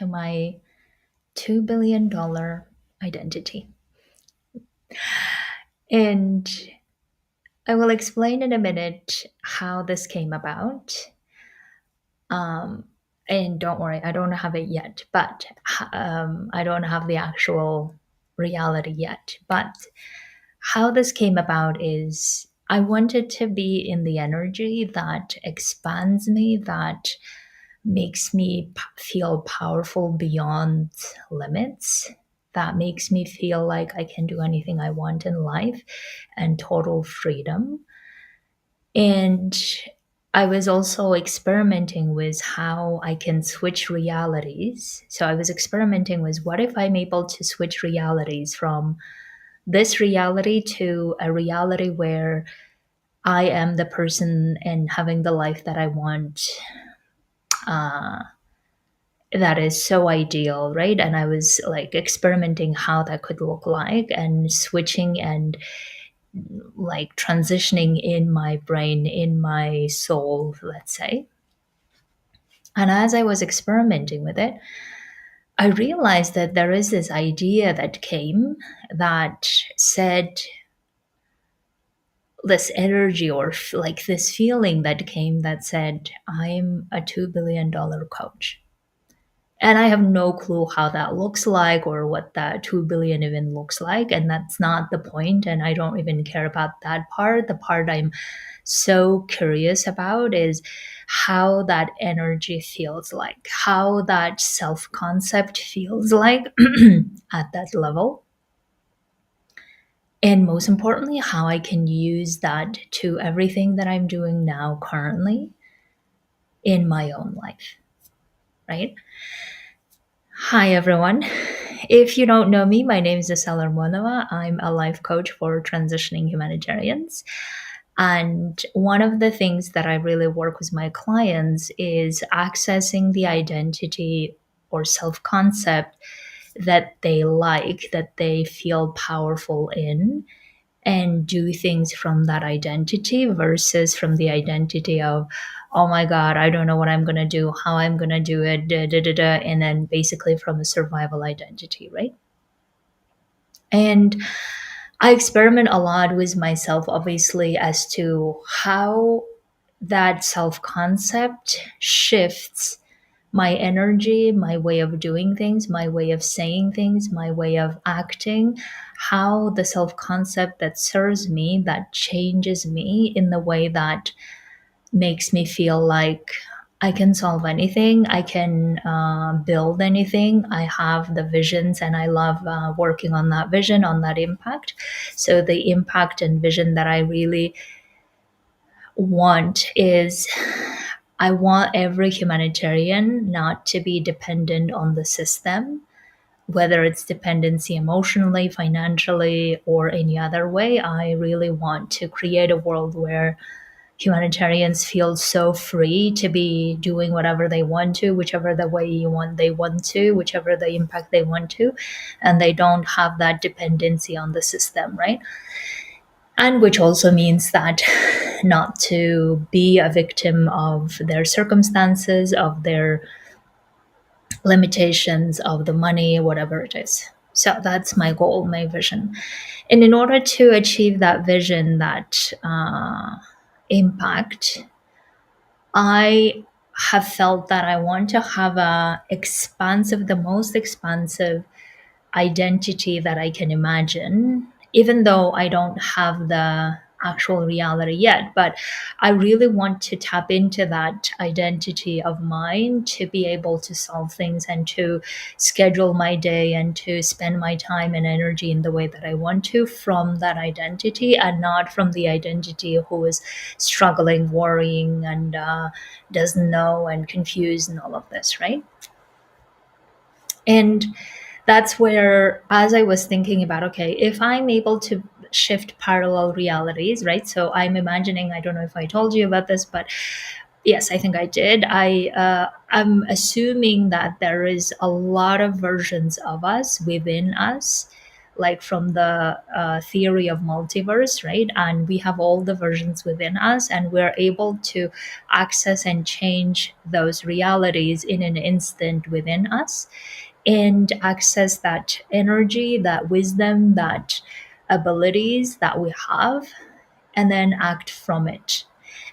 to my $2 billion identity. And I will explain in a minute how this came about. Um, and don't worry, I don't have it yet, but I don't have the actual reality yet. But how this came about is I wanted to be in the energy that expands me, that makes me feel powerful beyond limits, that makes me feel like I can do anything I want in life and total freedom. And I was also experimenting with how I can switch realities. So I was experimenting with what if I'm able to switch realities from this reality to a reality where I am the person and having the life that I want, uh, that is so ideal, right? And I was like experimenting how that could look like and switching and like transitioning in my brain, in my soul, let's say. And as I was experimenting with it, I realized that there is this idea that came that said, this energy or like this feeling that came that said, I'm a $2 billion coach. And I have no clue how that looks like or what that 2 billion even looks like. And that's not the point. And I don't even care about that part. The part I'm so curious about is how that energy feels like, how that self concept feels like at that level. And most importantly, how I can use that to everything that I'm doing now currently in my own life, right? Hi, everyone. If you don't know me, my name is Estela Monova. I'm a life coach for transitioning humanitarians. And one of the things that I really work with my clients is accessing the identity or self concept that they like, that they feel powerful in, and do things from that identity versus from the identity of, oh my god, I don't know what I'm going to do, how I'm going to do it, da, da, da, da, and then basically from a survival identity, right? And I experiment a lot with myself, obviously, as to how that self concept shifts my energy, my way of doing things, my way of saying things, my way of acting, how the self concept that serves me, that changes me in the way that makes me feel like I can solve anything, I can build anything. I have the visions and I love working on that vision, on that impact. So, the impact and vision that I really want is I want every humanitarian not to be dependent on the system, whether it's dependency emotionally, financially, or any other way. I really want to create a world where humanitarians feel so free to be doing whatever they want to, whichever the way they want to, whichever the impact they want to, and they don't have that dependency on the system, right? And which also means that not to be a victim of their circumstances, of their limitations, of the money, whatever it is. So that's my goal, my vision. And in order to achieve that vision, that impact, I have felt that I want to have the most expansive identity that I can imagine, even though I don't have the actual reality yet. But I really want to tap into that identity of mine to be able to solve things and to schedule my day and to spend my time and energy in the way that I want to from that identity and not from the identity who is struggling, worrying, and doesn't know and confused and all of this, right? And that's where, as I was thinking about, okay, if I'm able to shift parallel realities, right? So I'm imagining, I don't know if I told you about this, but yes, I think I did. I'm assuming that there is a lot of versions of us within us like from the theory of multiverse, right? And we have all the versions within us, and we're able to access and change those realities in an instant within us, and access that energy, that wisdom, that abilities that we have, and then act from it.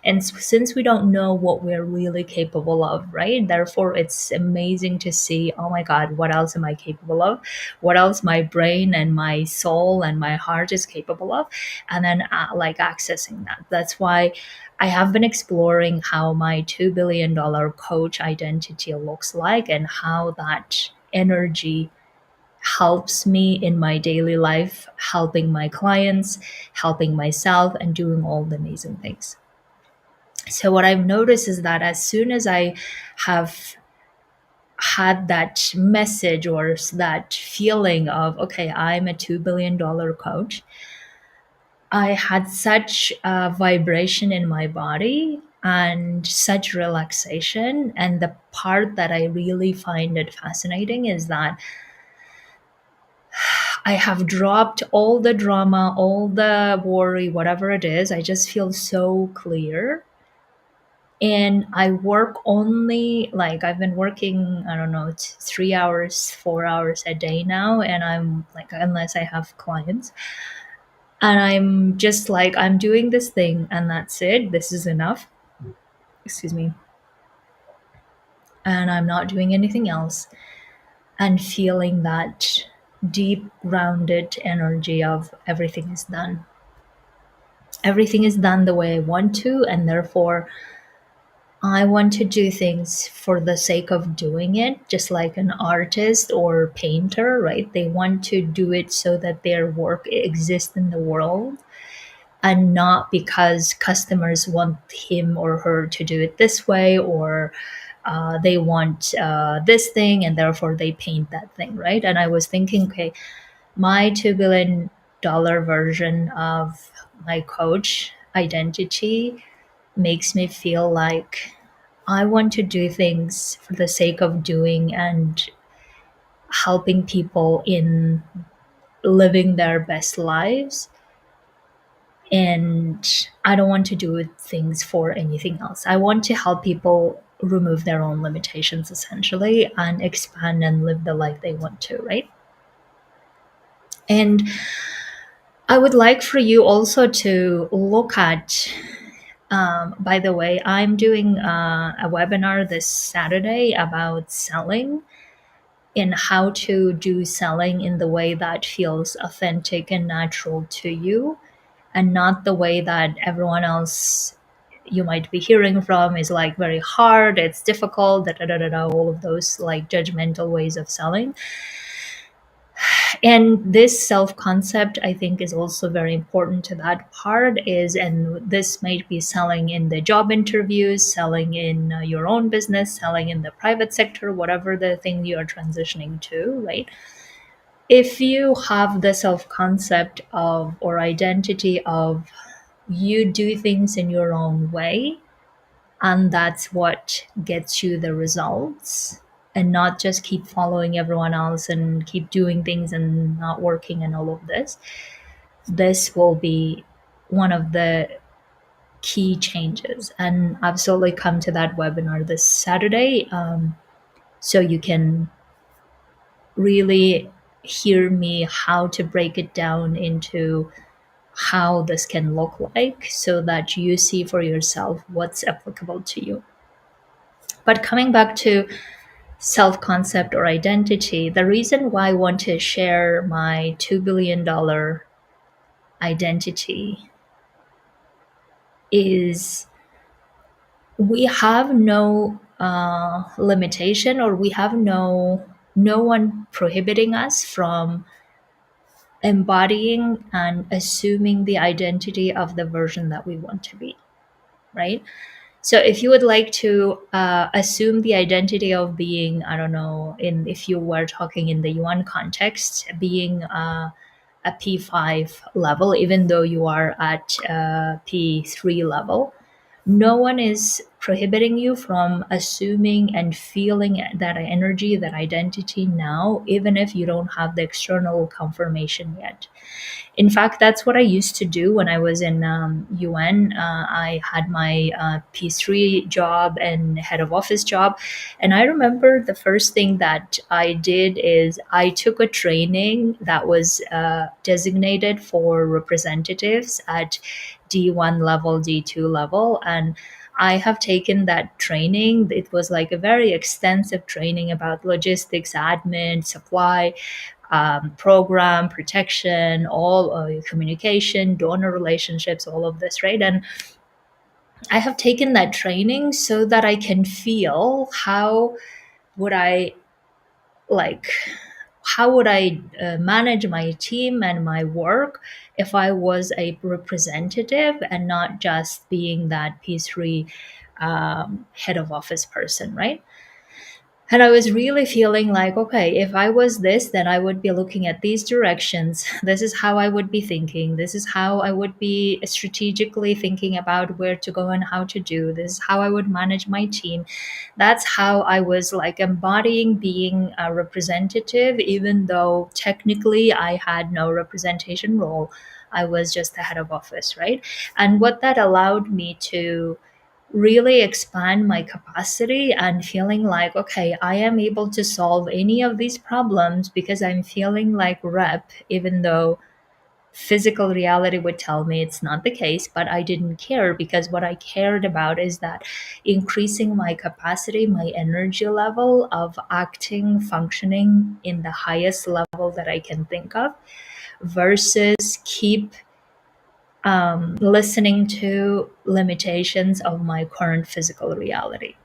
And since we don't know what we're really capable of, right? Therefore, it's amazing to see, oh my God, what else am I capable of? What else my brain and my soul and my heart is capable of? And then, like, accessing that. That's why I have been exploring how my $2 billion coach identity looks like, and how that energy helps me in my daily life, helping my clients, helping myself, and doing all the amazing things. So, what I've noticed is that as soon as I have had that message or that feeling of, okay, I'm a $2 billion coach, I had such a vibration in my body and such relaxation. And the part that I really find it fascinating is that I have dropped all the drama, all the worry, whatever it is. I just feel so clear. And I work only, like, I've been working, I don't know, 3 hours, 4 hours a day now. And I'm like, unless I have clients, and I'm just like, I'm doing this thing and that's it. This is enough. Excuse me. And I'm not doing anything else. And feeling that deep, grounded energy of everything is done. Everything is done the way I want to, and therefore I want to do things for the sake of doing it, just like an artist or painter, right? They want to do it so that their work exists in the world, and not because customers want him or her to do it this way, or they want this thing and therefore they paint that thing, right? And I was thinking, okay, my $2 billion version of my coach identity makes me feel like I want to do things for the sake of doing, and helping people in living their best lives. And I don't want to do things for anything else. I want to help people remove their own limitations, essentially, and expand and live the life they want to, right? And I would like for you also to look at, by the way, I'm doing a webinar this Saturday about selling, and how to do selling in the way that feels authentic and natural to you, and not the way that everyone else you might be hearing from is like very hard, it's difficult, da, da, da, da, da, all of those like judgmental ways of selling. And this self concept, I think, is also very important to that part. Is, and this might be selling in the job interviews, selling in your own business, selling in the private sector, whatever the thing you are transitioning to, right? If you have the self concept of, or identity of, you do things in your own way, and that's what gets you the results, and not just keep following everyone else and keep doing things and not working and all of this will be one of the key changes. And absolutely come to that webinar this Saturday, so you can really hear me how to break it down into how this can look like, so that you see for yourself what's applicable to you. But coming back to self concept or identity, the reason why I want to share my $2 billion identity is, we have no limitation, or we have no one prohibiting us from embodying and assuming the identity of the version that we want to be, right? So if you would like to assume the identity of being, I don't know, in, if you were talking in the yuan context, being a P5 level, even though you are at P3 level, no one is prohibiting you from assuming and feeling that energy, that identity now, even if you don't have the external confirmation yet. In fact, that's what I used to do when I was in UN. I had my P3 job and head of office job. And I remember the first thing that I did is I took a training that was designated for representatives at D1 level, D2 level. And I have taken that training. It was like a very extensive training about logistics, admin, supply, program protection, all communication, donor relationships, all of this, right? And I have taken that training so that I can feel would I like how would I manage my team and my work if I was a representative and not just being that P3 head of office person, right? And I was really feeling like, okay, if I was this, then I would be looking at these directions. This is how I would be thinking. This is how I would be strategically thinking about where to go and how to do. This is how I would manage my team. That's how I was like embodying being a representative, even though technically I had no representation role. I was just the head of office, right? And what that allowed me to really expand my capacity and feeling like, okay, I am able to solve any of these problems because I'm feeling like rep, even though physical reality would tell me it's not the case. But I didn't care, because what I cared about is that increasing my capacity, my energy level of acting, functioning in the highest level that I can think of, versus keep listening to limitations of my current physical reality.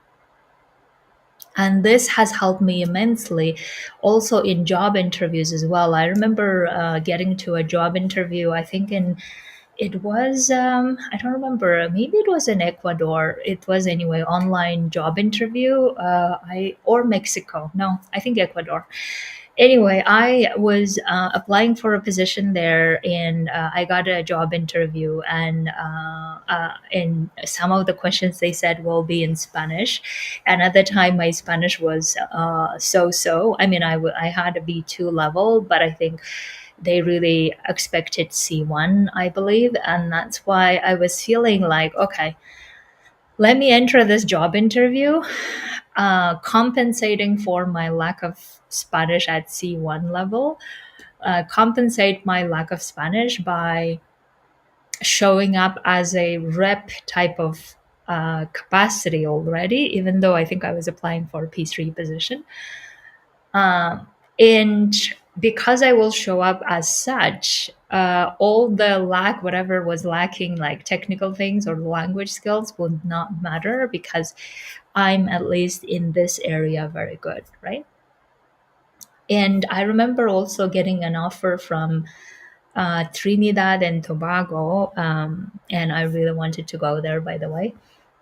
And this has helped me immensely also in job interviews as well. I remember getting to a job interview, I think it was I don't remember, maybe it was in Ecuador. It was anyway online job interview. I or Mexico, no, I think Ecuador. Anyway, I was applying for a position there, and I got a job interview, and some of the questions they said will be in Spanish, and at the time my Spanish was so. I mean, I had a B2 level, but I think they really expected C1, I believe, and that's why I was feeling like, okay, let me enter this job interview, compensating for my lack of Spanish at C1 level, compensate my lack of Spanish by showing up as a rep type of capacity already, even though I think I was applying for a P3 position. And because I will show up as such, all the whatever was lacking, like technical things or language skills, will not matter, because I'm at least in this area very good, right? And I remember also getting an offer from Trinidad and Tobago, and I really wanted to go there, by the way.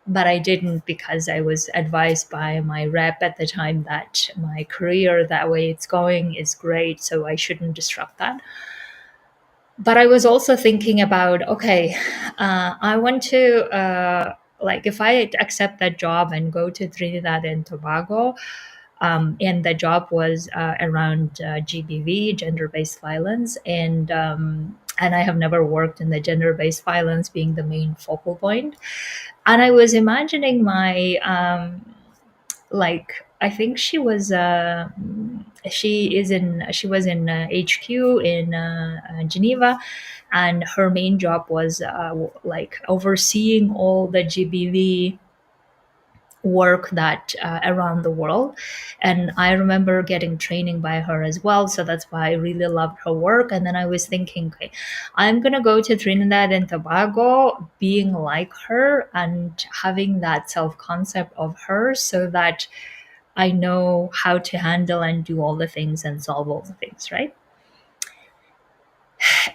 But I didn't, because I was advised by my rep at the time that my career, that way it's going, is great, so I shouldn't disrupt that. But I was also thinking about, okay, I want to, like, if I accept that job and go to Trinidad and Tobago, and the job was around GBV, gender-based violence, and I have never worked in the gender-based violence being the main focal point. And I was imagining my like, I think she was in HQ in Geneva, and her main job was like overseeing all the GBV work that around the world. And I remember getting training by her as well, so that's why I really loved her work. And then I was thinking, okay, I'm gonna go to Trinidad and Tobago being like her and having that self-concept of her, so that I know how to handle and do all the things and solve all the things, right?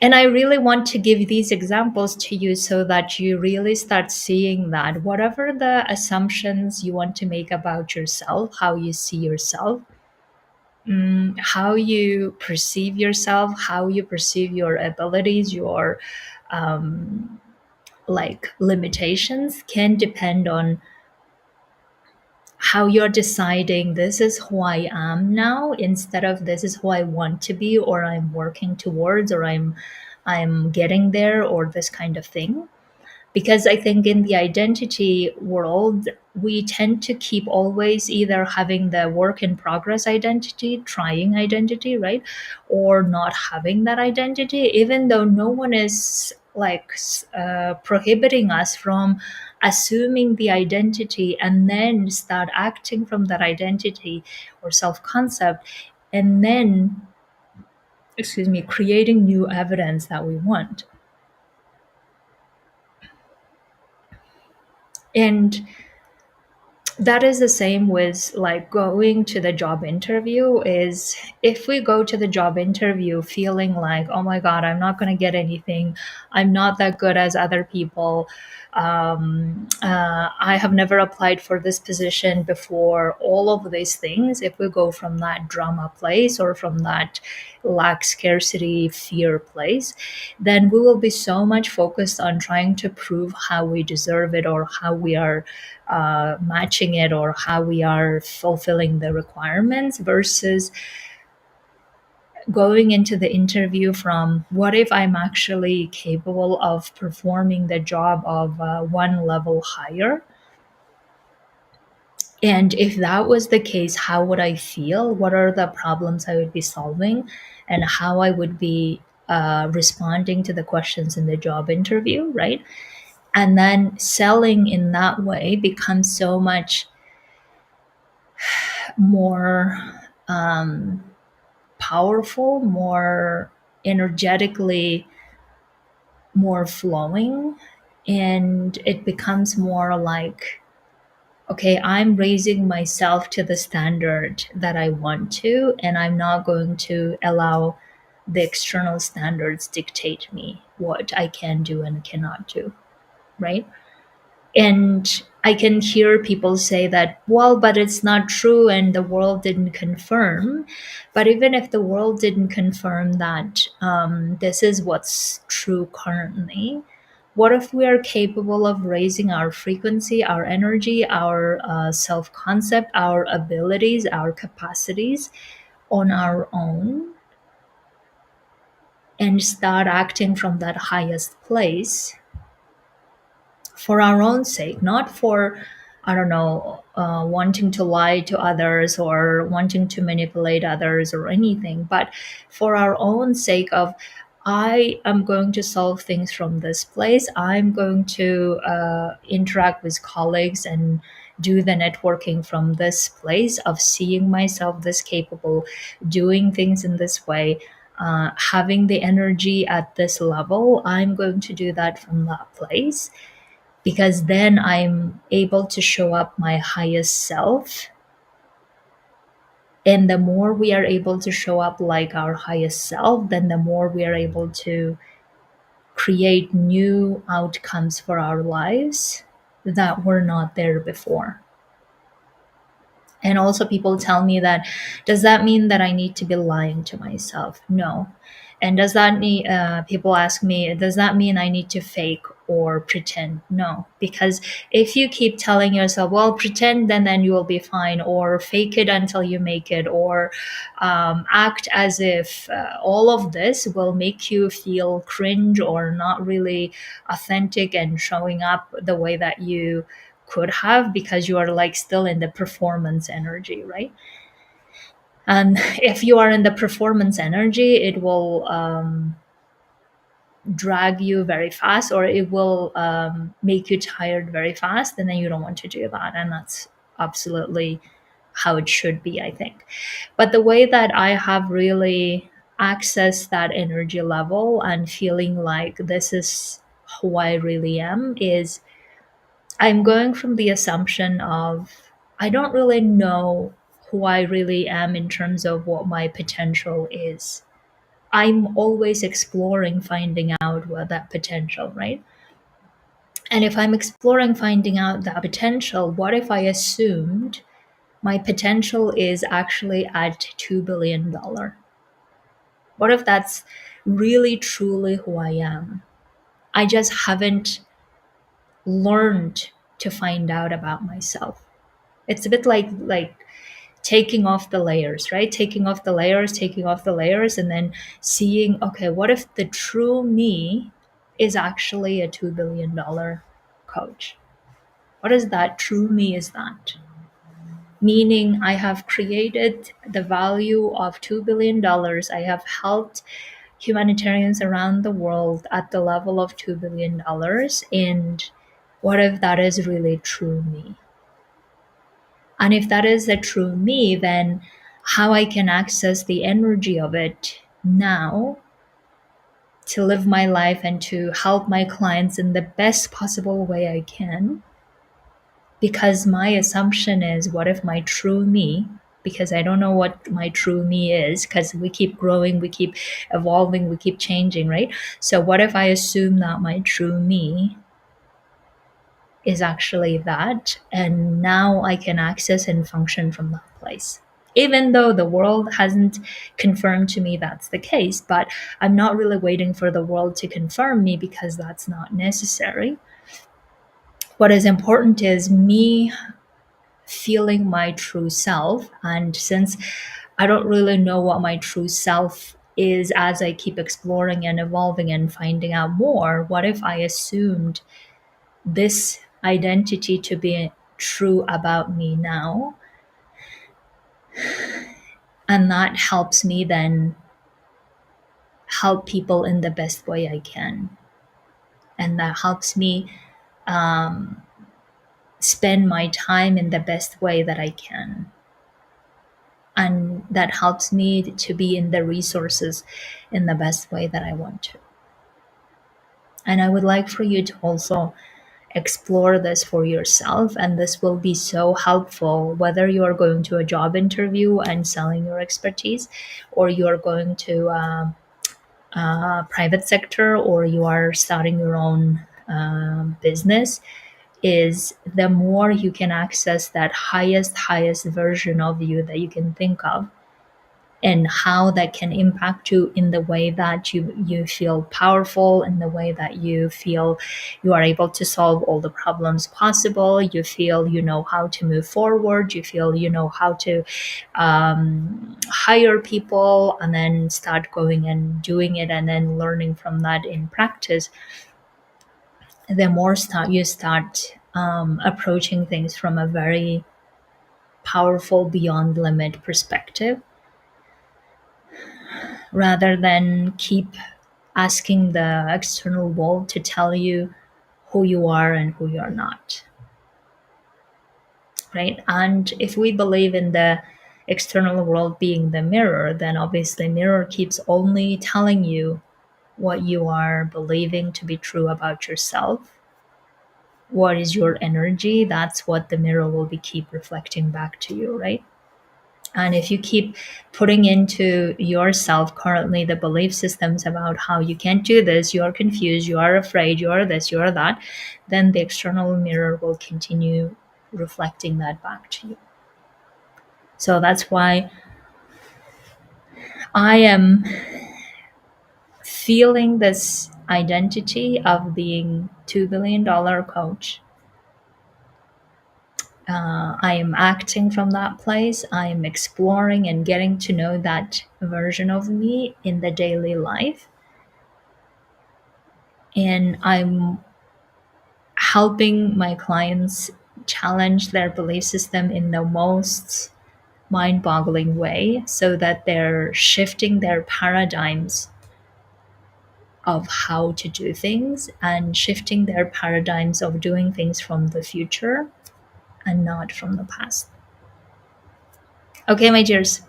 And I really want to give these examples to you so that you really start seeing that whatever the assumptions you want to make about yourself, how you see yourself, how you perceive yourself, how you perceive your abilities, your like limitations, can depend on how you're deciding this is who I am now instead of this is who I want to be or I'm working towards or I'm getting there or this kind of thing. Because I think in the identity world, we tend to keep always either having the work in progress identity, trying identity, right? Or not having that identity, even though no one is like prohibiting us from assuming the identity and then start acting from that identity or self concept, and then, excuse me, creating new evidence that we want. And that is the same with like going to the job interview. Is if we go to the job interview feeling like, oh my god, I'm not going to get anything, I'm not that good as other people, I have never applied for this position before, all of these things, if we go from that drama place or from that lack, scarcity, fear place, then we will be so much focused on trying to prove how we deserve it or how we are matching it or how we are fulfilling the requirements, versus going into the interview from what if I'm actually capable of performing the job of one level higher. And if that was the case, how would I feel? What are the problems I would be solving? And how I would be responding to the questions in the job interview, right? And then selling in that way becomes so much more um, powerful, more energetically, more flowing. And it becomes more like, okay, I'm raising myself to the standard that I want to, and I'm not going to allow the external standards dictate me what I can do and cannot do, right? And I can hear people say that, well, but it's not true and the world didn't confirm. But even if the world didn't confirm that this is what's true currently, what if we are capable of raising our frequency, our energy, our self concept, our abilities, our capacities on our own, and start acting from that highest place for our own sake, not for, I don't know, wanting to lie to others or wanting to manipulate others or anything, but for our own sake of, I am going to solve things from this place. I'm going to interact with colleagues and do the networking from this place of seeing myself this capable, doing things in this way, having the energy at this level. I'm going to do that from that place because then I'm able to show up my highest self. And the more we are able to show up like our highest self, then the more we are able to create new outcomes for our lives that were not there before. And also, people tell me that, does that mean that I need to be lying to myself? No. And does that mean, people ask me, does that mean I need to fake or pretend? No. Because if you keep telling yourself, well, pretend, then you will be fine, or fake it until you make it, or act as if all of this will make you feel cringe or not really authentic and showing up the way that you could have, because you are like still in the performance energy, right? And if you are in the performance energy, it will drag you very fast, or it will make you tired very fast, and then you don't want to do that. And that's absolutely how it should be, I think. But the way that I have really accessed that energy level and feeling like this is who I really am is, I'm going from the assumption of, I don't really know who I really am in terms of what my potential is. I'm always exploring, finding out what that potential, right? And if I'm exploring, finding out that potential, what if I assumed my potential is actually at $2 billion? What if that's really truly who I am? I just haven't learned to find out about myself. It's a bit like taking off the layers, right? Taking off the layers, and then seeing, okay, what if the true me is actually a $2 billion coach? What is that true me is that? Meaning, I have created the value of $2 billion. I have helped humanitarians around the world at the level of $2 billion. And what if that is really true me? And if that is the true me, then how I can access the energy of it now to live my life and to help my clients in the best possible way I can. Because my assumption is, what if my true me, because I don't know what my true me is, because we keep growing, we keep evolving, we keep changing, right? So, what if I assume that my true me is actually that, and now I can access and function from that place? Even though the world hasn't confirmed to me that's the case, but I'm not really waiting for the world to confirm me because that's not necessary. What is important is me feeling my true self. And since I don't really know what my true self is as I keep exploring and evolving and finding out more, what if I assumed this identity to be true about me now? And that helps me then help people in the best way I can. And that helps me um, spend my time in the best way that I can. And that helps me to be in the resources in the best way that I want to. And I would like for you to also explore this for yourself, and this will be so helpful whether you are going to a job interview and selling your expertise, or you are going to private sector, or you are starting your own business. Is the more you can access that highest version of you that you can think of, and how that can impact you in the way that you feel powerful, in the way that you feel you are able to solve all the problems possible, you feel you know how to move forward, you feel you know how to hire people, and then start going and doing it, and then learning from that in practice. The more you start approaching things from a very powerful beyond limit perspective, rather than keep asking the external world to tell you who you are and who you're not. Right? And if we believe in the external world being the mirror, then obviously mirror keeps only telling you what you are believing to be true about yourself. What is your energy? That's what the mirror will be keep reflecting back to you, right? And if you keep putting into yourself currently the belief systems about how you can't do this, you're confused, you are afraid, you are this, you are that, then the external mirror will continue reflecting that back to you. So that's why I am feeling this identity of being $2 billion coach. I am acting from that place. I am exploring and getting to know that version of me in the daily life. And I'm helping my clients challenge their belief system in the most mind boggling way, so that they're shifting their paradigms of how to do things, and shifting their paradigms of doing things from the future and not from the past. Okay, my dears.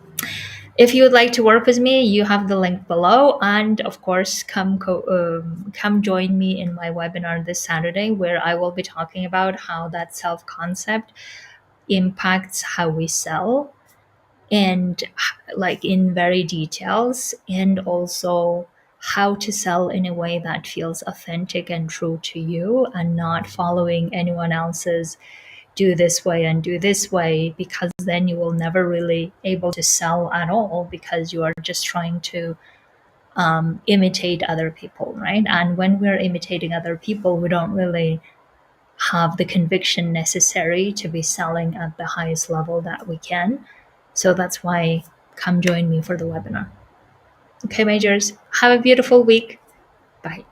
If you would like to work with me, you have the link below, and of course, come join me in my webinar this Saturday, where I will be talking about how that self concept impacts how we sell, and like in very details, and also how to sell in a way that feels authentic and true to you, and not following anyone else's do this way and do this way, because then you will never really able to sell at all, because you are just trying to imitate other people, right? And when we're imitating other people, we don't really have the conviction necessary to be selling at the highest level that we can. So that's why come join me for the webinar. Okay, majors, have a beautiful week. Bye.